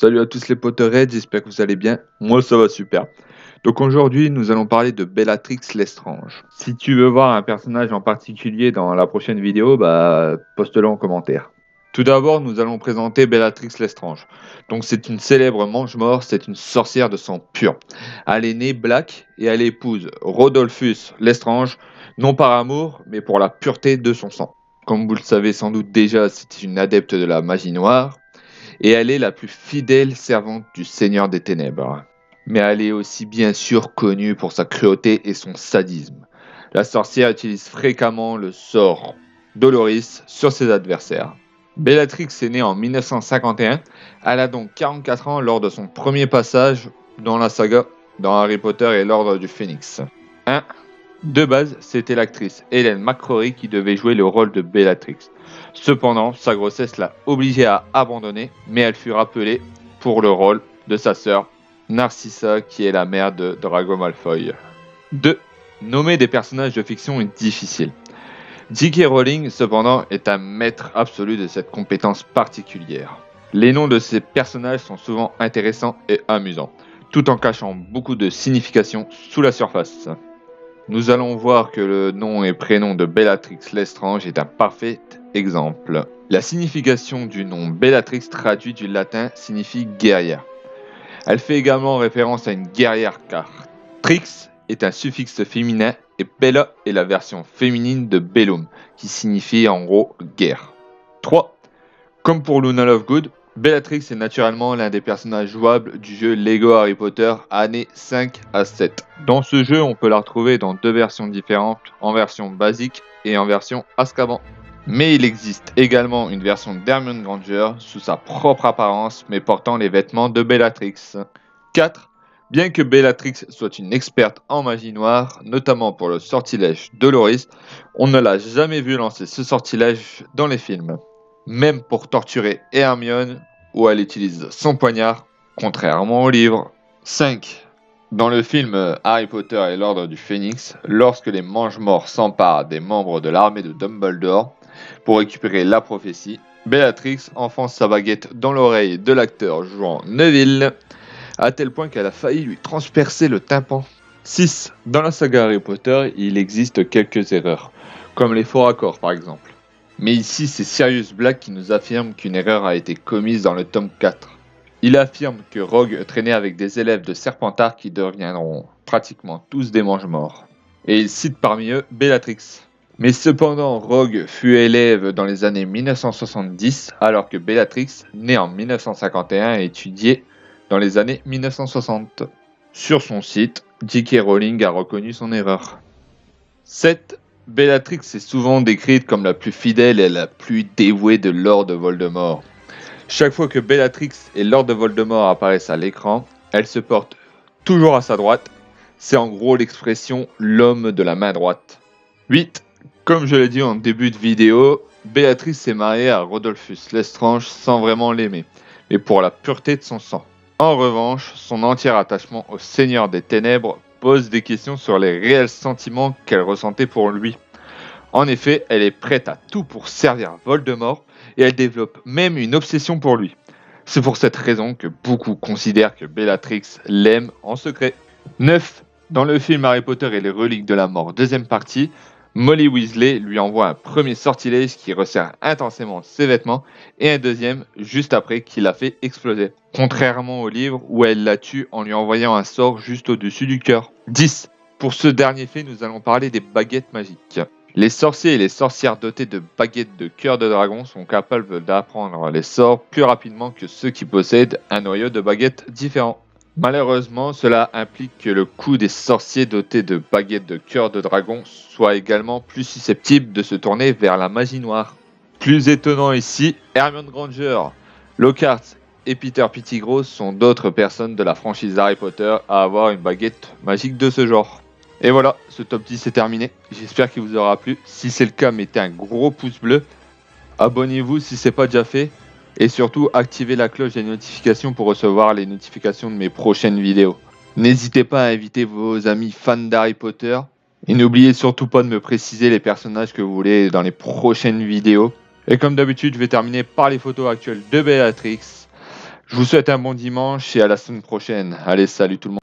Salut à tous les Potterheads, j'espère que vous allez bien. Moi ça va super. Donc aujourd'hui nous allons parler de Bellatrix Lestrange. Si tu veux voir un personnage en particulier dans la prochaine vidéo, poste-le en commentaire. Tout d'abord nous allons présenter Bellatrix Lestrange. Donc c'est une célèbre mange-mort, c'est une sorcière de sang pur. Elle est née Black et elle épouse Rodolphus Lestrange, non par amour mais pour la pureté de son sang. Comme vous le savez sans doute déjà, c'est une adepte de la magie noire et elle est la plus fidèle servante du Seigneur des Ténèbres. Mais elle est aussi bien sûr connue pour sa cruauté et son sadisme. La sorcière utilise fréquemment le sort Doloris sur ses adversaires. Bellatrix est née en 1951, elle a donc 44 ans lors de son premier passage dans la saga dans Harry Potter et l'Ordre du Phénix. 1. De base, c'était l'actrice Helen McCrory qui devait jouer le rôle de Bellatrix. Cependant, sa grossesse l'a obligée à abandonner, mais elle fut rappelée pour le rôle de sa sœur Narcissa, qui est la mère de Drago Malfoy. 2. Nommer des personnages de fiction est difficile. J.K. Rowling, cependant, est un maître absolu de cette compétence particulière. Les noms de ces personnages sont souvent intéressants et amusants, tout en cachant beaucoup de significations sous la surface. Nous allons voir que le nom et prénom de Bellatrix Lestrange est un parfait exemple. La signification du nom Bellatrix traduit du latin signifie guerrière. Elle fait également référence à une guerrière car Trix est un suffixe féminin et Bella est la version féminine de Bellum qui signifie en gros guerre. 3. Comme pour Luna Lovegood, Bellatrix est naturellement l'un des personnages jouables du jeu Lego Harry Potter années 5 à 7. Dans ce jeu, on peut la retrouver dans deux versions différentes, en version basique et en version Azkaban. Mais il existe également une version d'Hermione Granger sous sa propre apparence mais portant les vêtements de Bellatrix. 4. Bien que Bellatrix soit une experte en magie noire, notamment pour le sortilège Doloris, on ne l'a jamais vu lancer ce sortilège dans les films. Même pour torturer Hermione, où elle utilise son poignard, contrairement au livre. 5. Dans le film Harry Potter et l'Ordre du Phénix, lorsque les Mange-Morts s'emparent des membres de l'armée de Dumbledore pour récupérer la prophétie, Bellatrix enfonce sa baguette dans l'oreille de l'acteur jouant Neville, à tel point qu'elle a failli lui transpercer le tympan. 6. Dans la saga Harry Potter, il existe quelques erreurs, comme les faux raccords par exemple. Mais ici, c'est Sirius Black qui nous affirme qu'une erreur a été commise dans le tome 4. Il affirme que Rogue traînait avec des élèves de Serpentard qui deviendront pratiquement tous des mange-morts. Et il cite parmi eux Bellatrix. Mais cependant, Rogue fut élève dans les années 1970, alors que Bellatrix, née en 1951, étudiait dans les années 1960. Sur son site, J.K. Rowling a reconnu son erreur. 7. Bellatrix est souvent décrite comme la plus fidèle et la plus dévouée de Lord Voldemort. Chaque fois que Bellatrix et Lord Voldemort apparaissent à l'écran, elle se porte toujours à sa droite. C'est en gros l'expression « l'homme de la main droite ». 8. Comme je l'ai dit en début de vidéo, Bellatrix s'est mariée à Rodolphus Lestrange sans vraiment l'aimer, mais pour la pureté de son sang. En revanche, son entier attachement au Seigneur des Ténèbres pose des questions sur les réels sentiments qu'elle ressentait pour lui. En effet, elle est prête à tout pour servir Voldemort et elle développe même une obsession pour lui. C'est pour cette raison que beaucoup considèrent que Bellatrix l'aime en secret. 9. Dans le film Harry Potter et les reliques de la mort, deuxième partie, Molly Weasley lui envoie un premier sortilège qui resserre intensément ses vêtements et un deuxième juste après qu'il l'a fait exploser. Contrairement au livre où elle la tue en lui envoyant un sort juste au-dessus du cœur. 10. Pour ce dernier fait, nous allons parler des baguettes magiques. Les sorciers et les sorcières dotés de baguettes de cœur de dragon sont capables d'apprendre les sorts plus rapidement que ceux qui possèdent un noyau de baguettes différent. Malheureusement, cela implique que le coup des sorciers dotés de baguettes de cœur de dragon soit également plus susceptible de se tourner vers la magie noire. Plus étonnant ici, Hermione Granger, Lockhart et Peter Pettigrew sont d'autres personnes de la franchise Harry Potter à avoir une baguette magique de ce genre. Et voilà, ce top 10 est terminé. J'espère qu'il vous aura plu. Si c'est le cas, mettez un gros pouce bleu. Abonnez-vous si ce n'est pas déjà fait. Et surtout, activez la cloche des notifications pour recevoir les notifications de mes prochaines vidéos. N'hésitez pas à inviter vos amis fans d'Harry Potter. Et n'oubliez surtout pas de me préciser les personnages que vous voulez dans les prochaines vidéos. Et comme d'habitude, je vais terminer par les photos actuelles de Bellatrix. Je vous souhaite un bon dimanche et à la semaine prochaine. Allez, salut tout le monde.